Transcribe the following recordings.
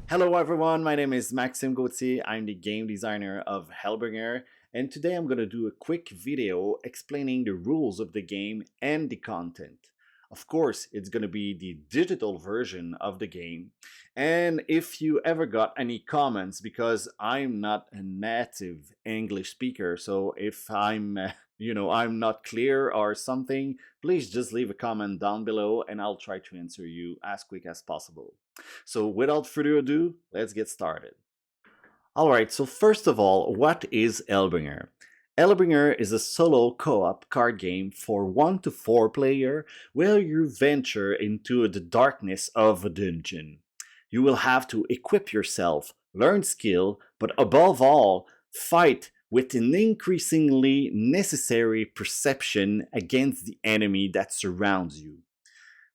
Hello everyone, my name is Maxime Gauthier. I'm the game designer of Hellbringer, and today I'm going to do a quick video explaining the rules of the game and the content. Of course, it's going to be the digital version of the game, and if you ever got any comments, because I'm not a native English speaker, so if I'm not clear or something, please just leave a comment down below and I'll try to answer you as quick as possible. So without further ado, let's get started. Alright, so first of all, what is Hellbringer? Hellbringer is a solo co-op card game for 1 to 4 player where you venture into the darkness of a dungeon. You will have to equip yourself, learn skill, but above all, fight with an increasingly necessary perception against the enemy that surrounds you,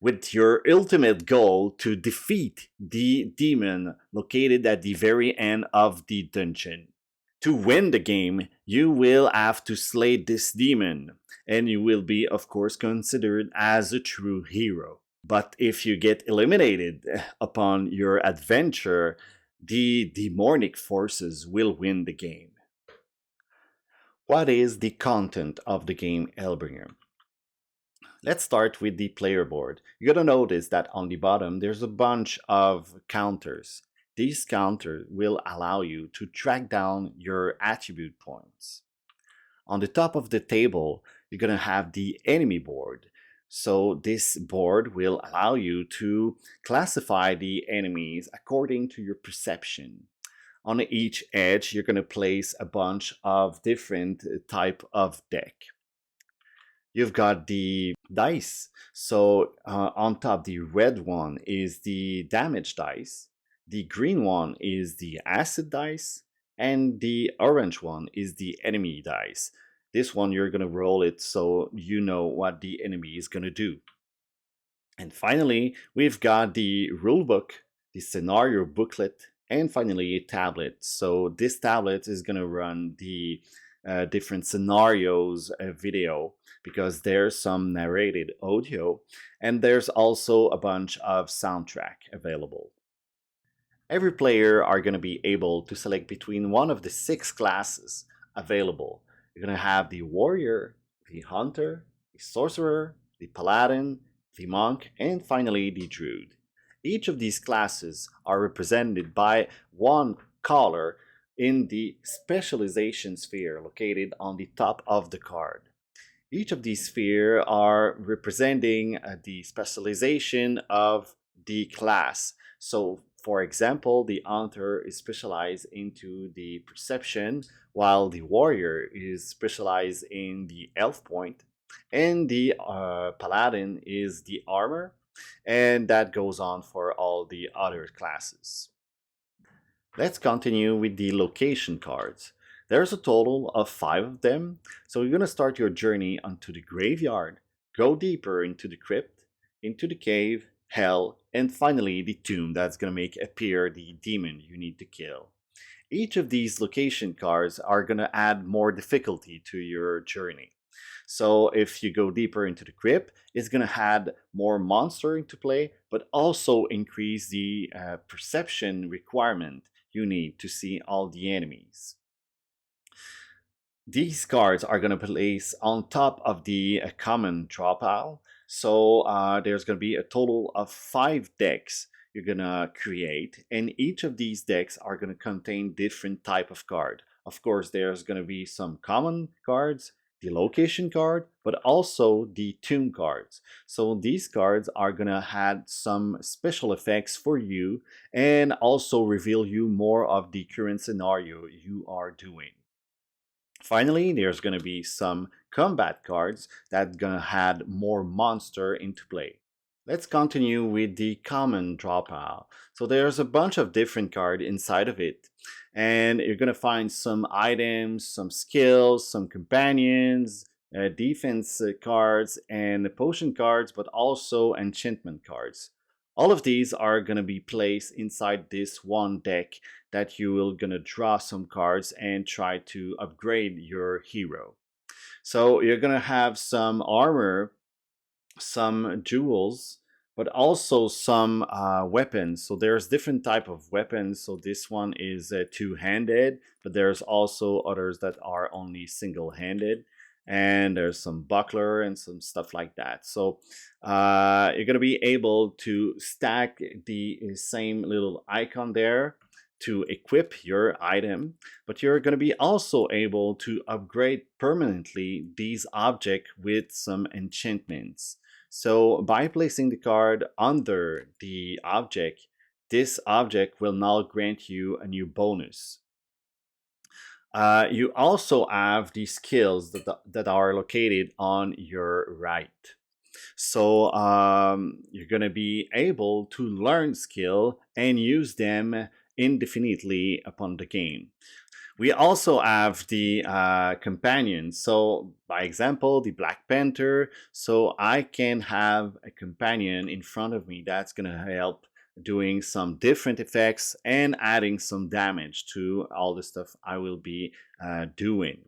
with your ultimate goal to defeat the demon located at the very end of the dungeon. To win the game, you will have to slay this demon, and you will be, of course, considered as a true hero. But if you get eliminated upon your adventure, the demonic forces will win the game. What is the content of the game Hellbringer? Let's start with the player board. You gotta notice that on the bottom there's a bunch of counters. These counters will allow you to track down your attribute points. On the top of the table, you're gonna have the enemy board. So this board will allow you to classify the enemies according to your perception. On each edge, you're gonna place a bunch of different type of deck. You've got the dice. So on top, the red one is the damage dice, the green one is the acid dice, and the orange one is the enemy dice. This one you're going to roll it so you know what the enemy is going to do. And finally, we've got the rule book, the scenario booklet, and finally a tablet. So this tablet is going to run the different scenarios video, because there's some narrated audio and there's also a bunch of soundtrack available. Every player are going to be able to select between one of the 6 classes available. You're going to have the warrior, the hunter, the sorcerer, the paladin, the monk, and finally the druid. Each of these classes are represented by one color in the specialization sphere located on the top of the card. Each of these spheres are representing the specialization of the class. So for example, the hunter is specialized into the perception, while the warrior is specialized in the health point, and the paladin is the armor, and that goes on for all the other classes. Let's continue with the location cards. There's a total of 5 of them, so you're going to start your journey onto the graveyard, go deeper into the crypt, into the cave, hell, and finally the tomb that's going to make appear the demon you need to kill. Each of these location cards are going to add more difficulty to your journey. So if you go deeper into the crypt, it's going to add more monster into play, but also increase the perception requirement you need to see all the enemies. These cards are going to place on top of the common draw pile. So there's going to be a total of 5 decks you're going to create, and each of these decks are going to contain different type of card. Of course, there's going to be some common cards, the location card, but also the tomb cards. So these cards are going to add some special effects for you and also reveal you more of the current scenario you are doing. Finally, there's going to be some combat cards that going to add more monster into play. Let's continue with the common draw pile. So there's a bunch of different cards inside of it, and you're going to find some items, some skills, some companions, defense cards, and potion cards, but also enchantment cards. All of these are going to be placed inside this one deck that you will going to draw some cards and try to upgrade your hero. So you're going to have some armor, some jewels, but also some weapons. So there's different type of weapons. So this one is two-handed, but there's also others that are only single-handed. And there's some buckler and some stuff like that. So you're going to be able to stack the same little icon there to equip your item, but you're going to be also able to upgrade permanently these objects with some enchantments. So by placing the card under the object, this object will now grant you a new bonus. You also have the skills that are located on your right. So you're going to be able to learn skill and use them indefinitely upon the game. We also have the companions. So by example, the Black Panther. So I can have a companion in front of me that's going to help doing some different effects and adding some damage to all the stuff I will be doing.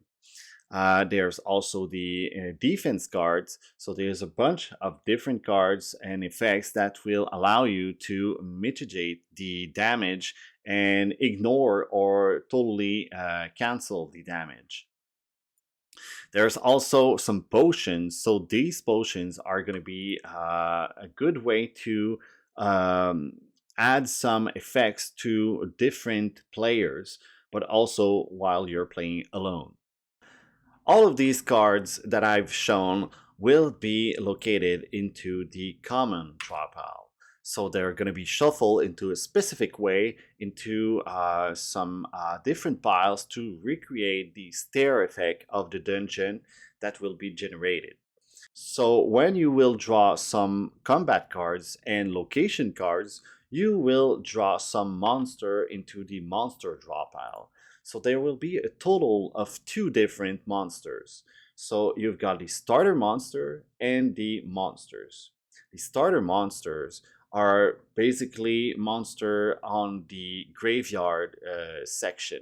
There's also the defense cards. So there's a bunch of different cards and effects that will allow you to mitigate the damage and ignore or totally cancel the damage. There's also some potions. So these potions are going to be a good way to add some effects to different players, but also while you're playing alone. All of these cards that I've shown will be located into the common draw pile. So they're going to be shuffled into a specific way into some different piles to recreate the stair effect of the dungeon that will be generated. So when you will draw some combat cards and location cards, you will draw some monster into the monster draw pile. So there will be a total of 2 different monsters. So you've got the starter monster and the monsters. The starter monsters are basically monster on the graveyard section.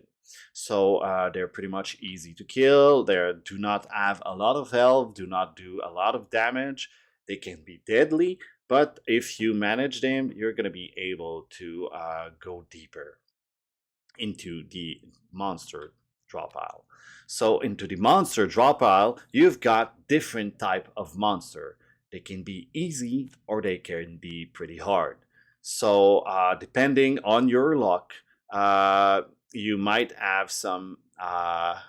So they're pretty much easy to kill. They do not have a lot of health, do not do a lot of damage. They can be deadly, but if you manage them, you're going to be able to go deeper into the monster draw pile. So into the monster draw pile, you've got different type of monster. They can be easy or they can be pretty hard. So depending on your luck, you might have some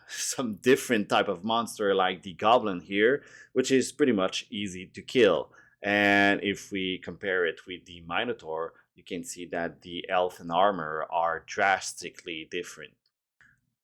some different type of monster like the goblin here, which is pretty much easy to kill. And if we compare it with the minotaur, you can see that the elf and armor are drastically different.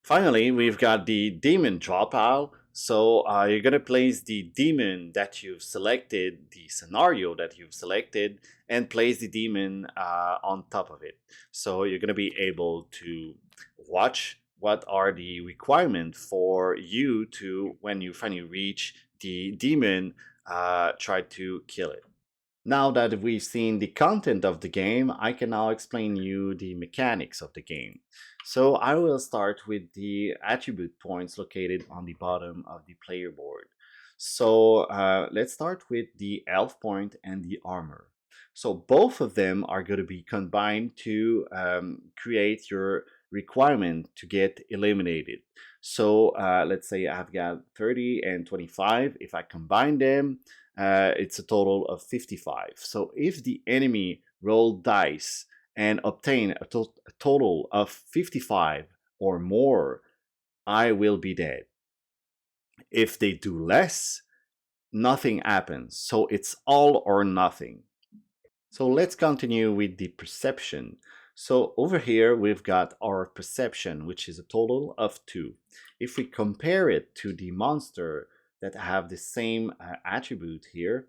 Finally, we've got the demon draw pile. So you're going to place the demon that you've selected, the scenario that you've selected, and place the demon on top of it. So you're going to be able to watch what are the requirements for you to, when you finally reach the demon, try to kill it. Now that we've seen the content of the game, I can now explain you the mechanics of the game. So I will start with the attribute points located on the bottom of the player board. So let's start with the health point and the armor. So both of them are going to be combined to create your requirement to get eliminated. So let's say I've got 30 and 25. If I combine them, it's a total of 55. So if the enemy roll dice and obtain a total of 55 or more, I will be dead. If they do less, nothing happens. So it's all or nothing. So let's continue with the perception. So over here, we've got our perception, which is a total of 2. If we compare it to the monster that have the same attribute here,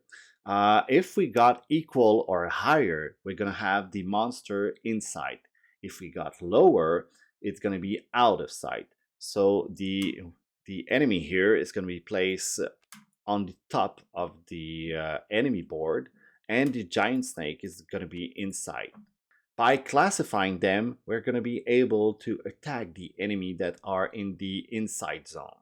if we got equal or higher, we're going to have the monster inside. If we got lower, it's going to be out of sight. So the enemy here is going to be placed on the top of the enemy board, and the giant snake is going to be inside. By classifying them, we're going to be able to attack the enemy that are in the inside zone.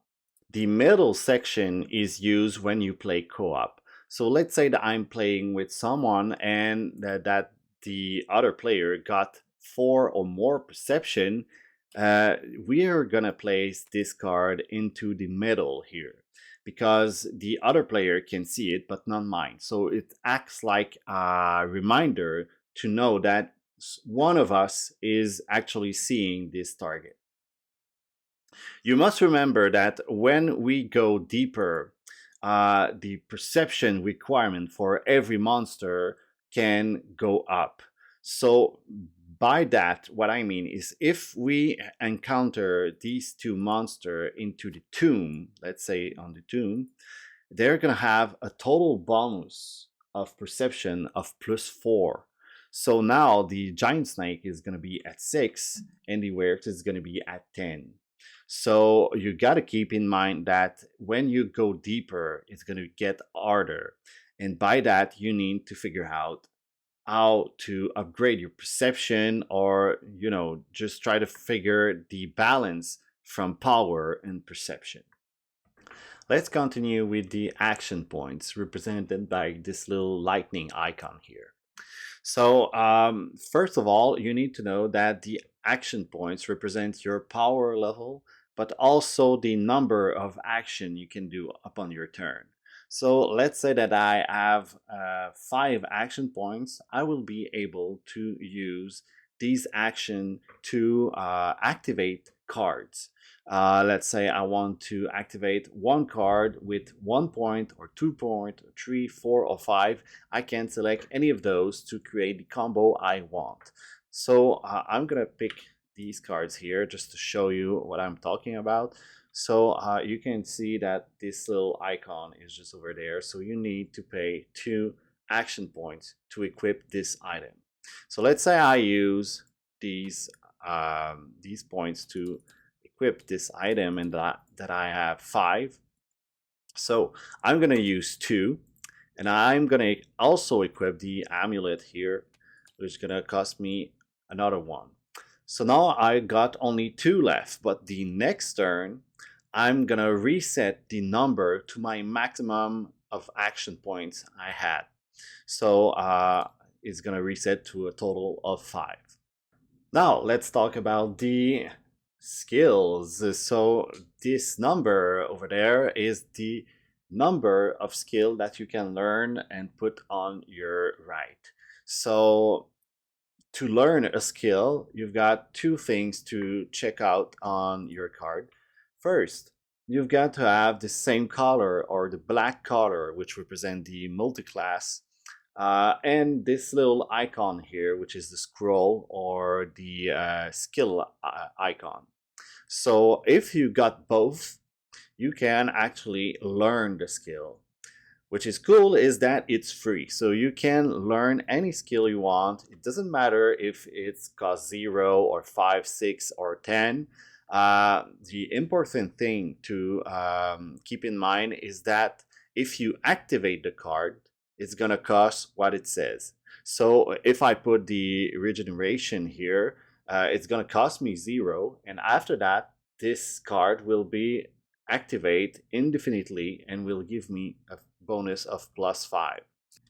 The middle section is used when you play co-op. So let's say that I'm playing with someone and that the other player got 4 or more perception. We are gonna place this card into the middle here because the other player can see it but not mine. So it acts like a reminder to know that one of us is actually seeing this target. You must remember that when we go deeper, the perception requirement for every monster can go up. So by that, what I mean is if we encounter these two monsters into the tomb, let's say on the tomb, they're gonna have a total bonus of perception of +4. So now the giant snake is gonna be at 6 and the werewolf is gonna be at 10. So you gotta keep in mind that when you go deeper, it's gonna get harder. And by that, you need to figure out how to upgrade your perception or, just try to figure the balance from power and perception. Let's continue with the action points represented by this little lightning icon here. So first of all, you need to know that the action points represent your power level, but also the number of action you can do upon your turn. So let's say that I have 5 action points. I will be able to use these action to activate cards. Let's say I want to activate one card with 1 point or 2 point or 3, 4 or 5. I can select any of those to create the combo I want. So I'm gonna pick these cards here just to show you what I'm talking about. So you can see that this little icon is just over there. So you need to pay 2 action points to equip this item. So let's say I use these points to equip this item and that I have 5. So I'm going to use 2 and I'm going to also equip the amulet here, which is going to cost me another 1. So now I got only 2 left, but the next turn I'm going to reset the number to my maximum of action points I had. So it's going to reset to a total of 5. Now let's talk about the skills. So this number over there is the number of skill that you can learn and put on your right. So to learn a skill, you've got 2 things to check out on your card. First, you've got to have the same color or the black color, which represent the multi-class, and this little icon here, which is the scroll or the skill icon. So if you got both, you can actually learn the skill. Which is cool is that it's free. So you can learn any skill you want. It doesn't matter if it's cost 0 or 5, 6 or 10. The important thing to keep in mind is that if you activate the card, it's gonna cost what it says. So if I put the regeneration here, it's gonna cost me 0, and after that, this card will be activate indefinitely and will give me a bonus of +5.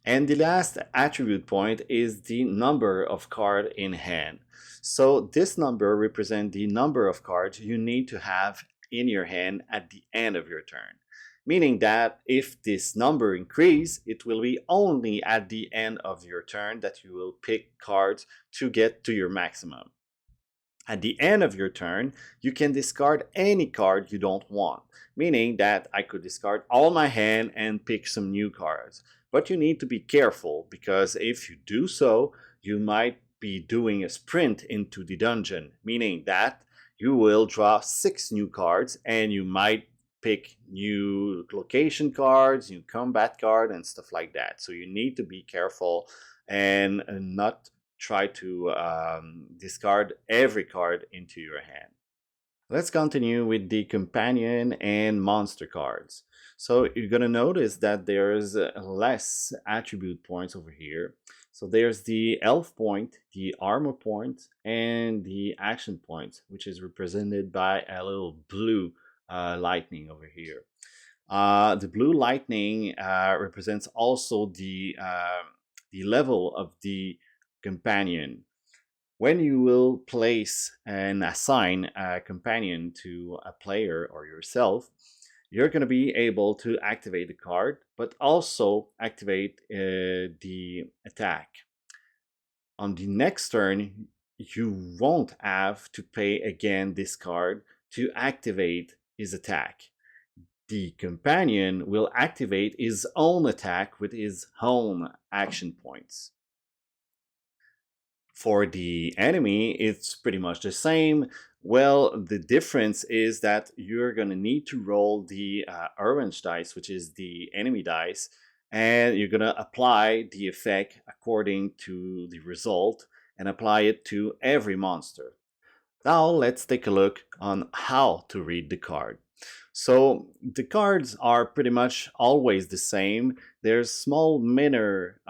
And the last attribute point is the number of cards in hand. So this number represents the number of cards you need to have in your hand at the end of your turn. Meaning that if this number increases, it will be only at the end of your turn that you will pick cards to get to your maximum. At the end of your turn, you can discard any card you don't want, meaning that I could discard all my hand and pick some new cards. But you need to be careful, because if you do so, you might be doing a sprint into the dungeon, meaning that you will draw 6 new cards and you might pick new location cards, new combat card, and stuff like that. So you need to be careful and not try to discard every card into your hand. Let's continue with the companion and monster cards. So you're gonna notice that there's less attribute points over here. So there's the elf point, the armor point, and the action point, which is represented by a little blue lightning over here. The blue lightning represents also the level of the companion. When you will place and assign a companion to a player or yourself, you're going to be able to activate the card, but also activate the attack. On the next turn, you won't have to pay again this card to activate his attack. The companion will activate his own attack with his own action points. For the enemy, it's pretty much the same. Well, the difference is that you're going to need to roll the orange dice, which is the enemy dice, and you're going to apply the effect according to the result and apply it to every monster. Now let's take a look on how to read the card. So the cards are pretty much always the same. There's small minor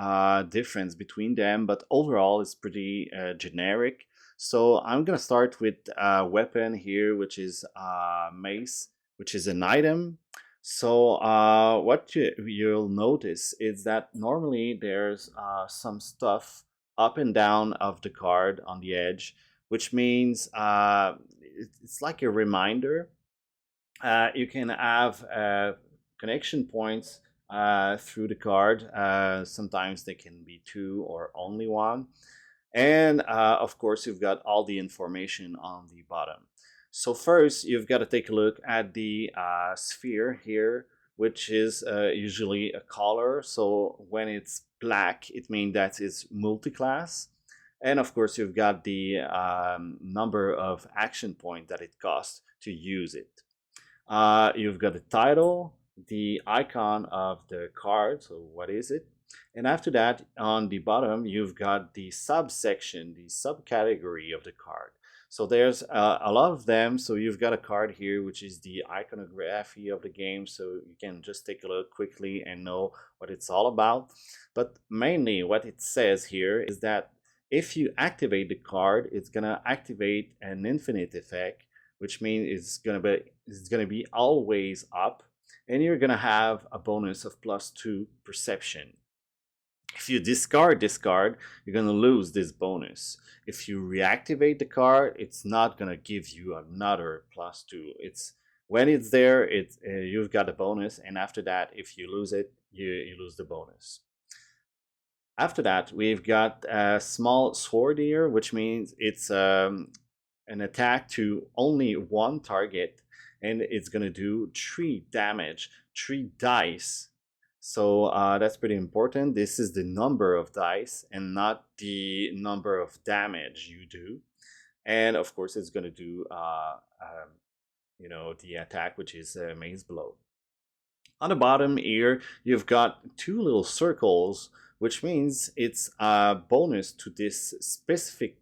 difference between them, but overall it's pretty generic. So I'm gonna start with a weapon here, which is mace, which is an item. So what you'll notice is that normally there's some stuff up and down of the card on the edge, which means it's like a reminder. You can have connection points through the card. Sometimes they can be two or only one. And of course, you've got all the information on the bottom. So first, you've got to take a look at the sphere here, which is usually a color. So when it's black, it means that it's multi-class. And of course, you've got the number of action points that it costs to use it. You've got the title, the icon of the card, so what is it? And after that, on the bottom, you've got the subsection, the subcategory of the card. So there's a lot of them. So you've got a card here, which is the iconography of the game. So you can just take a look quickly and know what it's all about. But mainly what it says here is that if you activate the card, it's gonna activate an infinite effect, which means it's gonna be always up, and you're gonna have a bonus of +2 perception. If you discard this card, you're gonna lose this bonus. If you reactivate the card, it's not gonna give you another +2. It's when it's there, you've got a bonus, and after that, if you lose it, you lose the bonus. After that, we've got a small sword here, which means it's an attack to only one target, and it's gonna do 3 damage, 3 dice. So that's pretty important. This is the number of dice and not the number of damage you do. And of course, it's gonna do the attack, which is mace blow. On the bottom here, you've got 2 little circles, which means it's a bonus to this specific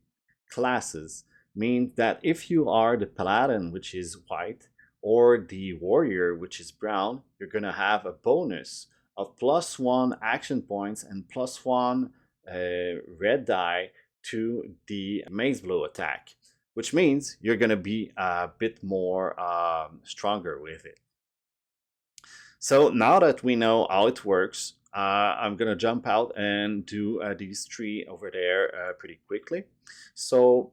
classes. Means that if you are the paladin, which is white, or the warrior, which is brown, you're gonna have a bonus of +1 action points and +1 red die to the mace blow attack, which means you're gonna be a bit more stronger with it. So now that we know how it works, I'm gonna jump out and do these 3 over there pretty quickly. So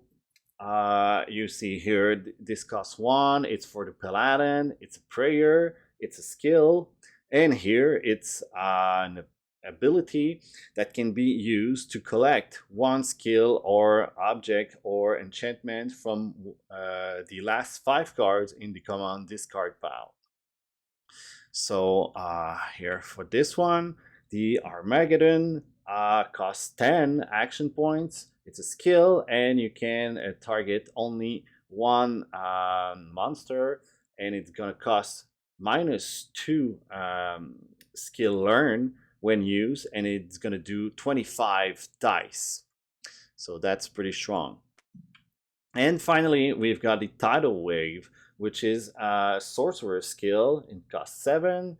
you see here, this costs 1, it's for the paladin, it's a prayer, it's a skill, and here it's an ability that can be used to collect 1 skill or object or enchantment from the last 5 cards in the command discard pile. So here for this one, the Armageddon costs 10 action points. It's a skill, and you can target only 1 monster, and it's gonna cost -2 skill learn when used, and it's gonna do 25 dice. So that's pretty strong. And finally, we've got the Tidal Wave, which is a sorcerer skill. It costs 7.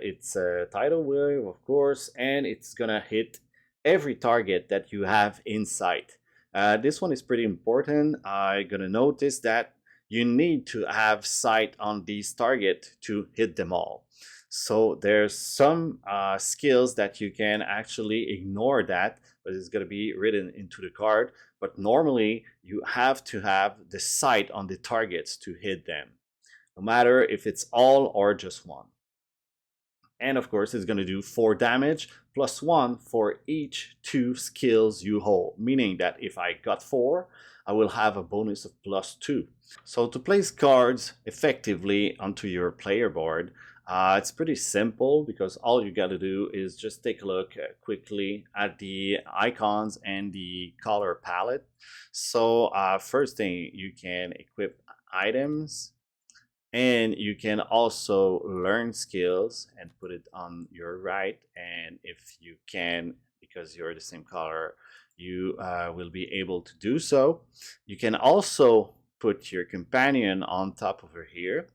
It's a tidal wave, of course, and it's gonna hit every target that you have in sight. This one is pretty important. I'm gonna notice that you need to have sight on these targets to hit them all. So there's some skills that you can actually ignore that, but it's going to be written into the card. But normally you have to have the sight on the targets to hit them, no matter if it's all or just one. And of course, it's going to do 4 damage plus 1 for each 2 skills you hold, meaning that if I got 4, I will have a bonus of plus 2. So to place cards effectively onto your player board, it's pretty simple, because all you got to do is just take a look quickly at the icons and the color palette. So first thing, you can equip items, and you can also learn skills and put it on your right. And if you can, because you're the same color, you will be able to do so. You can also put your companion on top over here.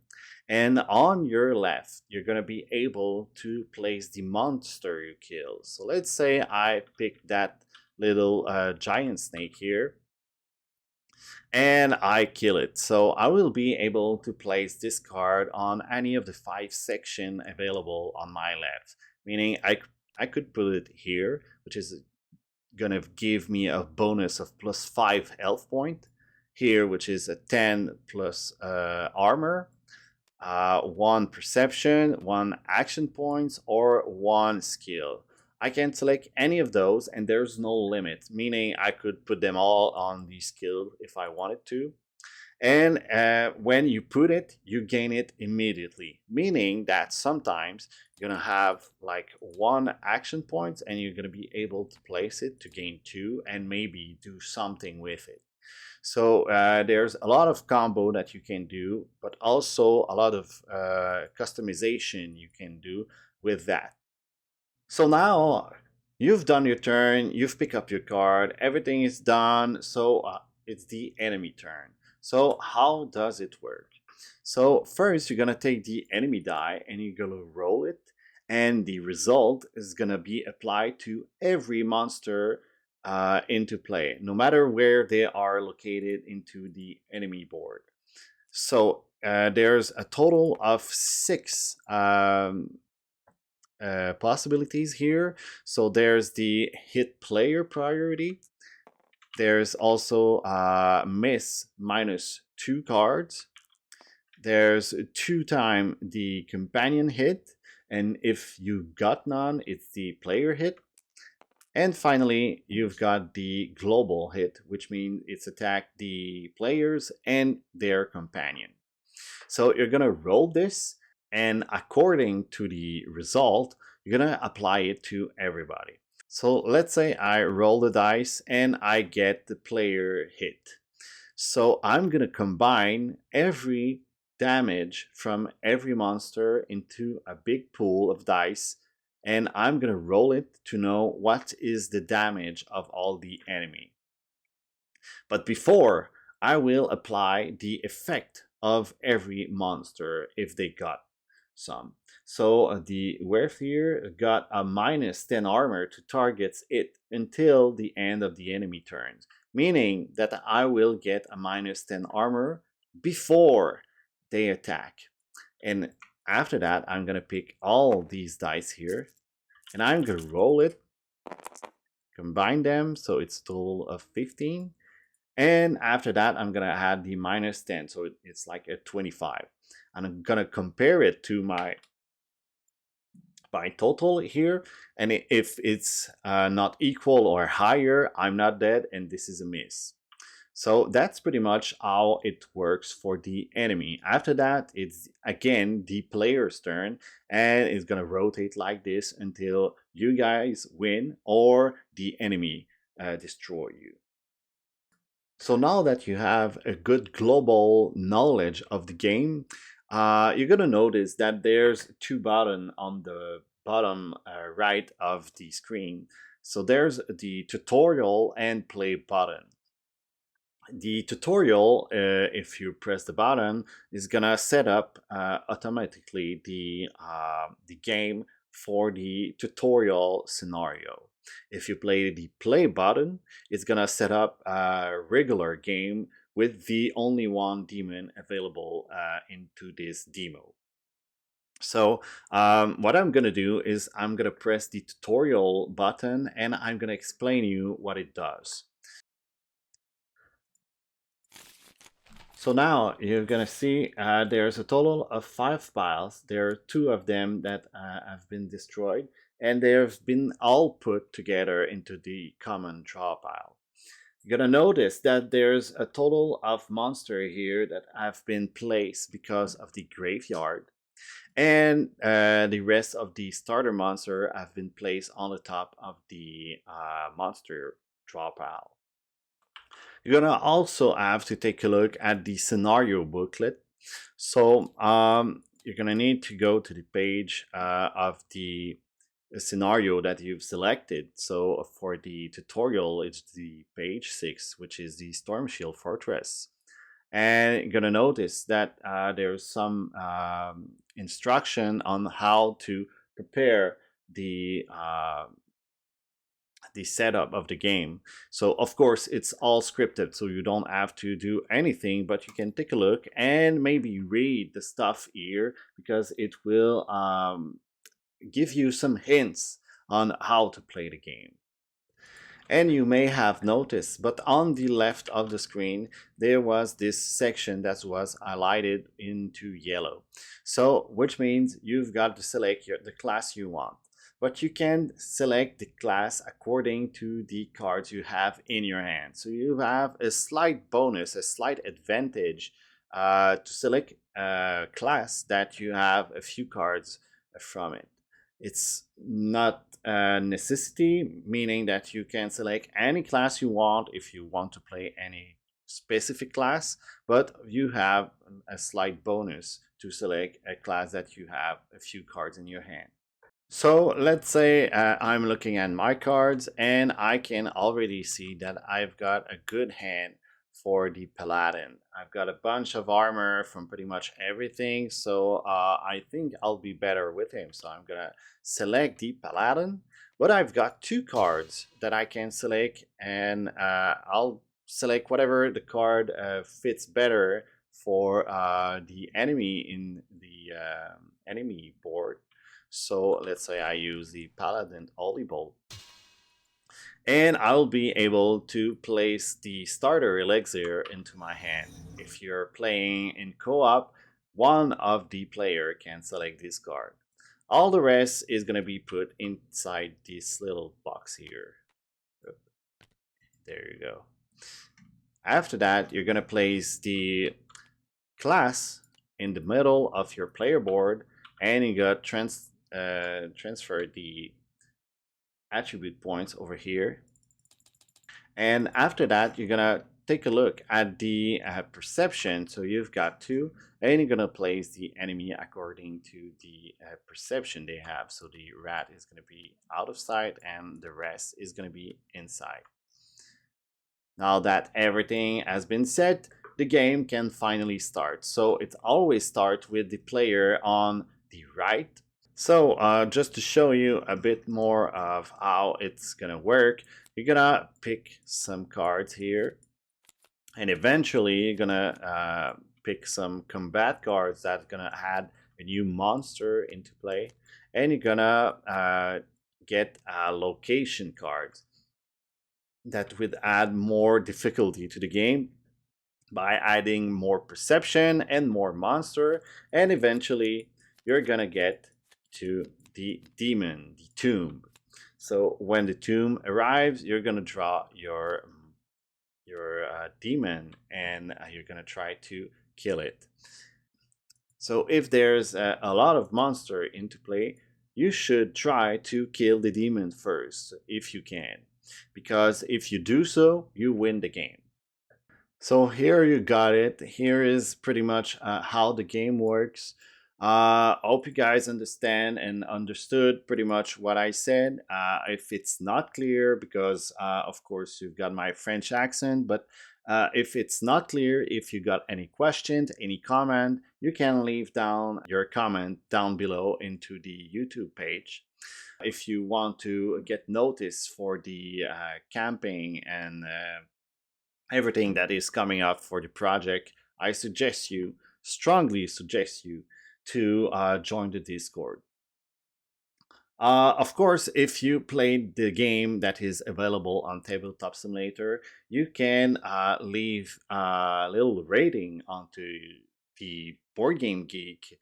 And on your left, you're going to be able to place the monster you kill. So let's say I pick that little giant snake here, and I kill it. So I will be able to place this card on any of the 5 sections available on my left. Meaning I could put it here, which is gonna give me a bonus of plus 5 health point. Here, which is a 10 plus armor, 1 perception, 1 action points, or 1 skill. I can select any of those, and there's no limit, meaning I could put them all on the skill if I wanted to. And when you put it, you gain it immediately, meaning that sometimes you're gonna have like 1 action point and you're gonna be able to place it to gain 2 and maybe do something with it. So there's a lot of combo that you can do, but also a lot of customization you can do with that. So now you've done your turn, you've picked up your card, everything is done, so it's the enemy turn. So how does it work? So first you're gonna take the enemy die and you're gonna roll it, and the result is gonna be applied to every monster into play, no matter where they are located into the enemy board. So there's a total of 6 possibilities here. So there's the hit player priority. There's also miss -2 cards. There's 2 times the companion hit, and if you got none, it's the player hit. And finally, you've got the global hit, which means it's attacked the players and their companion. So you're gonna roll this, and according to the result, you're gonna apply it to everybody. So let's say I roll the dice and I get the player hit. So I'm gonna combine every damage from every monster into a big pool of dice, and I'm gonna roll it to know what is the damage of all the enemy. But before, I will apply the effect of every monster if they got some. So the werewolf here got a -10 armor to target it until the end of the enemy turns, meaning that I will get a -10 armor before they attack. And after that, I'm gonna pick all these dice here, and I'm gonna roll it, combine them, so it's a total of 15. And after that, I'm gonna add the -10, so it's like a 25. And I'm gonna compare it to my total here, and if it's not equal or higher, I'm not dead, and this is a miss. So that's pretty much how it works for the enemy. After that, it's again the player's turn, and it's gonna rotate like this until you guys win or the enemy destroy you. So now that you have a good global knowledge of the game, you're gonna notice that there's 2 buttons on the bottom right of the screen. So there's the tutorial and play button. The tutorial, if you press the button, is gonna set up automatically the game for the tutorial scenario. If you play the play button, it's gonna set up a regular game with the only one demon available into this demo. So what I'm going to do is I'm going to press the tutorial button and I'm going to explain you what it does. So now you're going to see there's a total of 5 files. There are 2 of them that have been destroyed, and they've been all put together into the common draw pile. You're going to notice that there's a total of monsters here that have been placed because of the graveyard. And the rest of the starter monster have been placed on the top of the monster draw pile. You're gonna also have to take a look at the scenario booklet. So you're gonna need to go to the page of the scenario that you've selected. So for the tutorial, it's the page 6, which is the Storm Shield Fortress. And you're gonna notice that there's some instruction on how to prepare the setup of the game. So of course it's all scripted, so you don't have to do anything, but you can take a look and maybe read the stuff here, because it will give you some hints on how to play the game. And you may have noticed, but on the left of the screen, there was this section that was highlighted into yellow. So, which means you've got to select the class you want. But you can select the class according to the cards you have in your hand. So you have a slight bonus, a slight advantage to select a class that you have a few cards from it. It's not a necessity, meaning that you can select any class you want if you want to play any specific class, but you have a slight bonus to select a class that you have a few cards in your hand. So let's say I'm looking at my cards and I can already see that I've got a good hand for the Paladin. I've got a bunch of armor from pretty much everything, so I think I'll be better with him. So I'm gonna select the Paladin, but I've got 2 cards that I can select, and I'll select whatever the card fits better for the enemy in the enemy board. So let's say I use the Paladin Holy Bolt, and I'll be able to place the starter elixir into my hand. If you're playing in co-op, one of the player can select this card. All the rest is going to be put inside this little box here. There you go. After that, you're going to place the class in the middle of your player board, and you got transfer the attribute points over here. And after that, you're gonna take a look at the perception. So you've got 2, and you're gonna place the enemy according to the perception they have. So the rat is gonna be out of sight and the rest is gonna be inside. Now that everything has been set, the game can finally start. So it always starts with the player on the right. So just to show you a bit more of how it's gonna work, you're gonna pick some cards here, and eventually you're gonna pick some combat cards that's gonna add a new monster into play, and you're gonna get a location card that would add more difficulty to the game by adding more perception and more monster, and eventually you're gonna get to the demon, the tomb. So when the tomb arrives, you're gonna draw your demon, and you're gonna try to kill it. So if there's a lot of monster into play, you should try to kill the demon first if you can, because if you do so, you win the game. So here you got it. Here is pretty much how the game works. Hope you guys understand and understood pretty much what I said. If it's not clear, because of course you've got my French accent, but if it's not clear, if you got any questions, any comment, you can leave down your comment down below into the YouTube page. If you want to get notice for the camping and everything that is coming up for the project, I strongly suggest you to join the Discord. Of course, if you played the game that is available on Tabletop Simulator, you can leave a little rating onto the Board Game Geek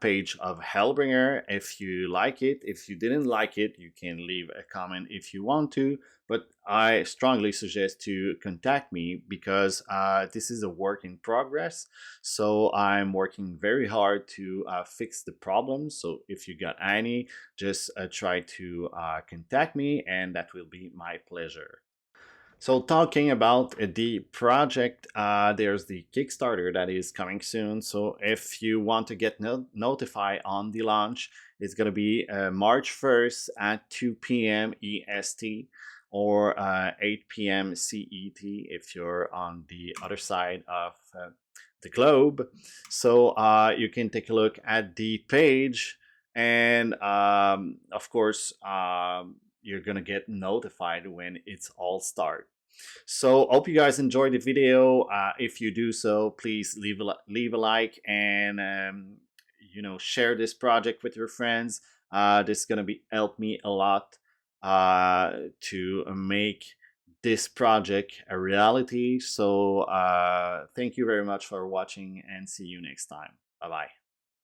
page of Hellbringer if you like it. If you didn't like it, you can leave a comment if you want to. But I strongly suggest to contact me because this is a work in progress. So I'm working very hard to fix the problem. So if you got any, just try to contact me, and that will be my pleasure. So talking about the project, there's the Kickstarter that is coming soon. So if you want to get notified on the launch, it's going to be March 1st at 2 p.m. EST or 8 p.m. CET if you're on the other side of the globe. So you can take a look at the page, and of course, you're gonna get notified when it's all start. So hope you guys enjoyed the video. If you do so, please leave a like, and share this project with your friends. This is gonna be help me a lot to make this project a reality. So thank you very much for watching, and see you next time. Bye bye.